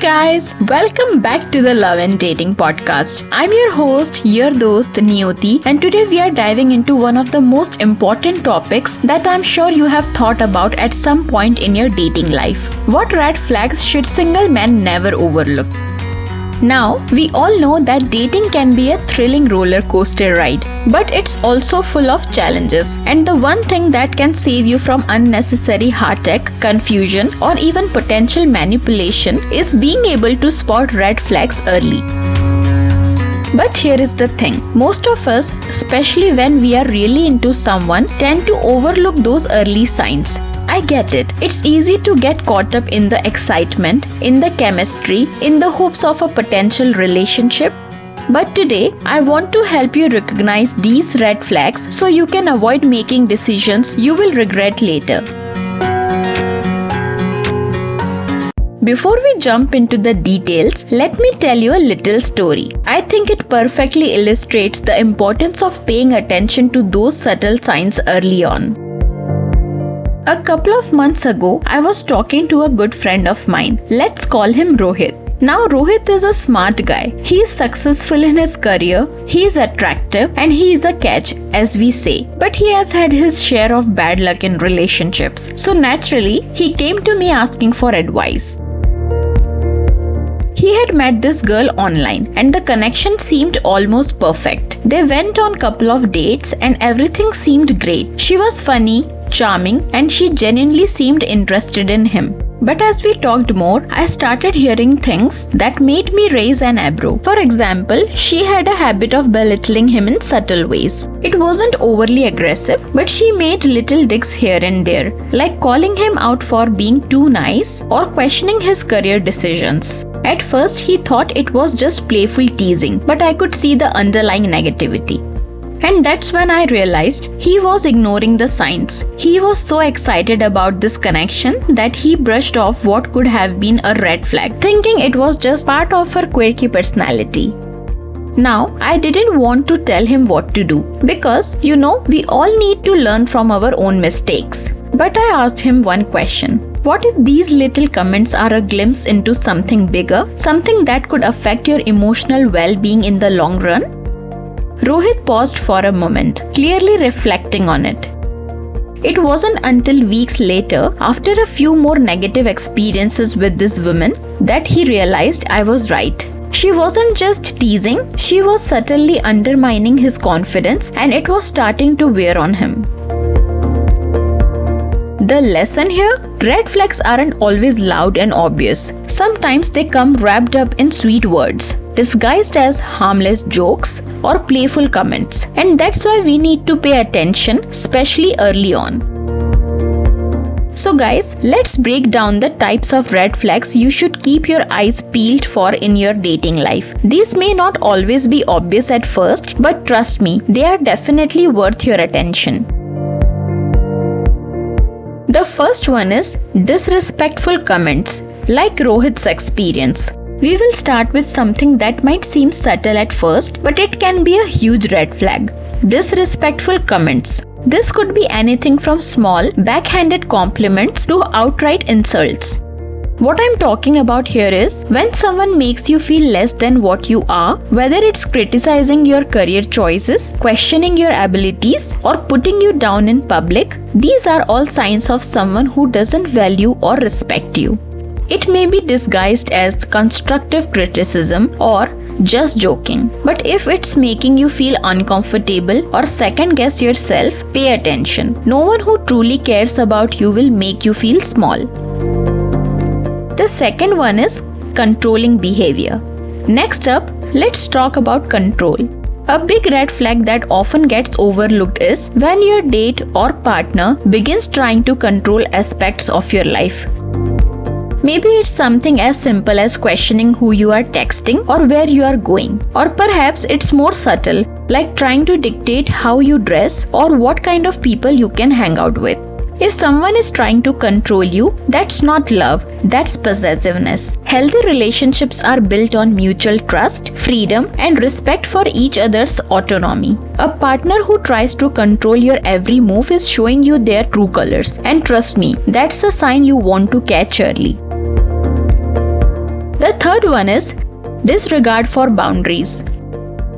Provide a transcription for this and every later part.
guys, welcome back to the Love and Dating podcast. I'm your host, your dost Niyoti, and today we are diving into one of the most important topics that I'm sure you have thought about at some point in your dating life. What red flags should single men never overlook? Now, we all know that dating can be a thrilling roller coaster ride, but it's also full of challenges. And the one thing that can save you from unnecessary heartache, confusion, or even potential manipulation is being able to spot red flags early. But here is the thing, most of us, especially when we are really into someone, tend to overlook those early signs. I get it. It's easy to get caught up in the excitement, in the chemistry, in the hopes of a potential relationship. But today, I want to help you recognize these red flags so you can avoid making decisions you will regret later. Before we jump into the details, let me tell you a little story. I think it perfectly illustrates the importance of paying attention to those subtle signs early on. A couple of months ago, I was talking to a good friend of mine. Let's call him Rohit. Now Rohit is a smart guy. He is successful in his career, he is attractive, and he is the catch, as we say. But he has had his share of bad luck in relationships. So naturally, he came to me asking for advice. He had met this girl online and the connection seemed almost perfect. They went on a couple of dates and everything seemed great. She was funny, charming, and she genuinely seemed interested in him. But as we talked more, I started hearing things that made me raise an eyebrow. For example, she had a habit of belittling him in subtle ways. It wasn't overly aggressive, but she made little digs here and there, like calling him out for being too nice or questioning his career decisions. At first, he thought it was just playful teasing, but I could see the underlying negativity. And that's when I realized he was ignoring the signs. He was so excited about this connection that he brushed off what could have been a red flag, thinking it was just part of her quirky personality. Now, I didn't want to tell him what to do because, we all need to learn from our own mistakes. But I asked him one question. What if these little comments are a glimpse into something bigger, something that could affect your emotional well-being in the long run? Rohit paused for a moment, clearly reflecting on it. It wasn't until weeks later, after a few more negative experiences with this woman, that he realized I was right. She wasn't just teasing, she was subtly undermining his confidence and it was starting to wear on him. The lesson here? Red flags aren't always loud and obvious. Sometimes they come wrapped up in sweet words, disguised as harmless jokes or playful comments. And that's why we need to pay attention, especially early on. So guys, let's break down the types of red flags you should keep your eyes peeled for in your dating life. These may not always be obvious at first, but trust me, they are definitely worth your attention. The first one is disrespectful comments, like Rohit's experience. We will start with something that might seem subtle at first, but it can be a huge red flag. Disrespectful comments. This could be anything from small, backhanded compliments to outright insults. What I'm talking about here is when someone makes you feel less than what you are, whether it's criticizing your career choices, questioning your abilities, or putting you down in public, these are all signs of someone who doesn't value or respect you. It may be disguised as constructive criticism or just joking, but if it's making you feel uncomfortable or second guess yourself, pay attention. No one who truly cares about you will make you feel small. The second one is controlling behavior. Next up, let's talk about control. A big red flag that often gets overlooked is when your date or partner begins trying to control aspects of your life. Maybe it's something as simple as questioning who you are texting or where you are going. Or perhaps it's more subtle, like trying to dictate how you dress or what kind of people you can hang out with. If someone is trying to control you, that's not love, that's possessiveness. Healthy relationships are built on mutual trust, freedom, and respect for each other's autonomy. A partner who tries to control your every move is showing you their true colors. And trust me, that's a sign you want to catch early. The third one is disregard for boundaries.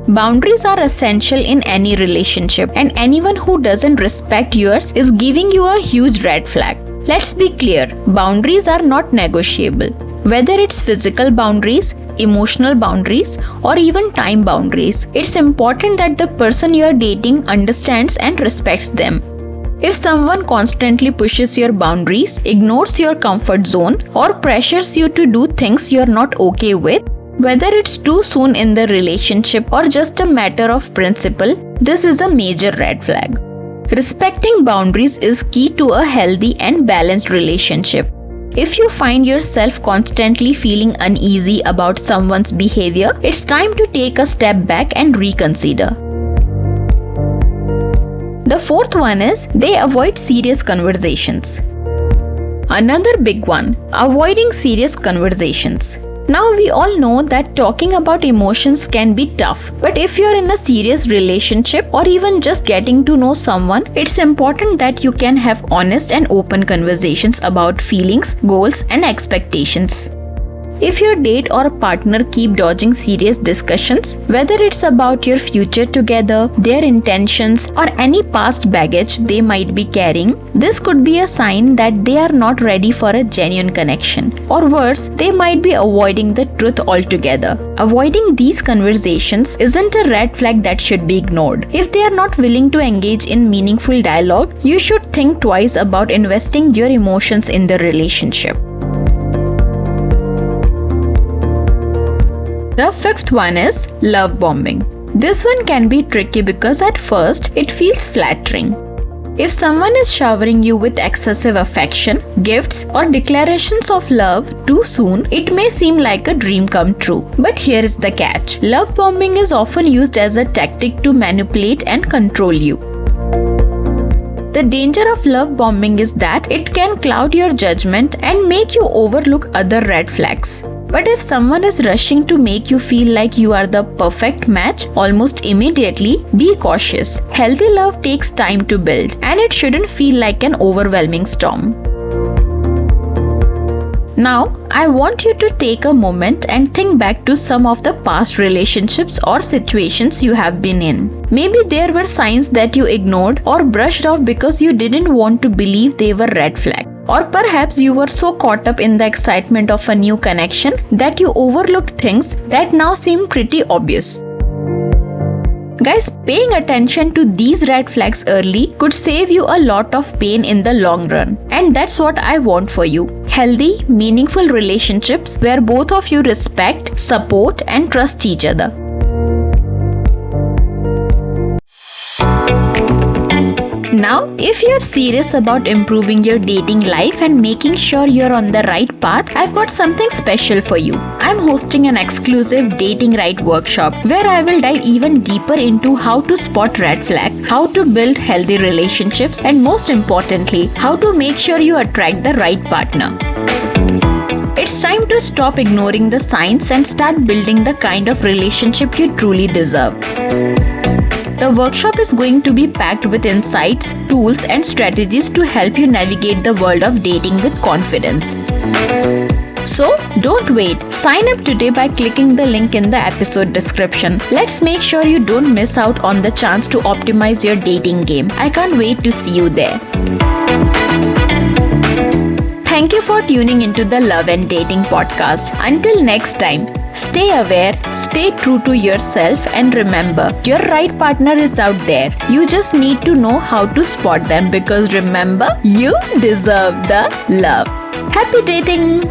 Boundaries are essential in any relationship, and anyone who doesn't respect yours is giving you a huge red flag. Let's be clear, boundaries are not negotiable. Whether it's physical boundaries, emotional boundaries, or even time boundaries, it's important that the person you are dating understands and respects them. If someone constantly pushes your boundaries, ignores your comfort zone, or pressures you to do things you're not okay with, whether it's too soon in the relationship or just a matter of principle, this is a major red flag. Respecting boundaries is key to a healthy and balanced relationship. If you find yourself constantly feeling uneasy about someone's behavior, it's time to take a step back and reconsider. The fourth one is they avoid serious conversations. Another big one, avoiding serious conversations. Now we all know that talking about emotions can be tough, but if you're in a serious relationship or even just getting to know someone, it's important that you can have honest and open conversations about feelings, goals, and expectations. If your date or partner keep dodging serious discussions, whether it's about your future together, their intentions, or any past baggage they might be carrying, this could be a sign that they are not ready for a genuine connection. Or worse, they might be avoiding the truth altogether. Avoiding these conversations isn't a red flag that should be ignored. If they are not willing to engage in meaningful dialogue, you should think twice about investing your emotions in the relationship. The fifth one is love bombing. This one can be tricky because at first it feels flattering. If someone is showering you with excessive affection, gifts, or declarations of love too soon, it may seem like a dream come true. But here is the catch. Love bombing is often used as a tactic to manipulate and control you. The danger of love bombing is that it can cloud your judgment and make you overlook other red flags. But if someone is rushing to make you feel like you are the perfect match almost immediately, be cautious. Healthy love takes time to build, and it shouldn't feel like an overwhelming storm. Now, I want you to take a moment and think back to some of the past relationships or situations you have been in. Maybe there were signs that you ignored or brushed off because you didn't want to believe they were red flags. Or perhaps you were so caught up in the excitement of a new connection that you overlooked things that now seem pretty obvious. Guys, paying attention to these red flags early could save you a lot of pain in the long run. And that's what I want for you. Healthy, meaningful relationships where both of you respect, support, and trust each other. Now, if you're serious about improving your dating life and making sure you're on the right path, I've got something special for you. I'm hosting an exclusive Dating Right workshop where I will dive even deeper into how to spot red flags, how to build healthy relationships, and most importantly, how to make sure you attract the right partner. It's time to stop ignoring the signs and start building the kind of relationship you truly deserve. The workshop is going to be packed with insights, tools, and strategies to help you navigate the world of dating with confidence. So, don't wait. Sign up today by clicking the link in the episode description. Let's make sure you don't miss out on the chance to optimize your dating game. I can't wait to see you there. Thank you for tuning into the Love and Dating podcast. Until next time, stay aware, stay true to yourself, and remember, your right partner is out there. You just need to know how to spot them because remember, you deserve the love. Happy dating!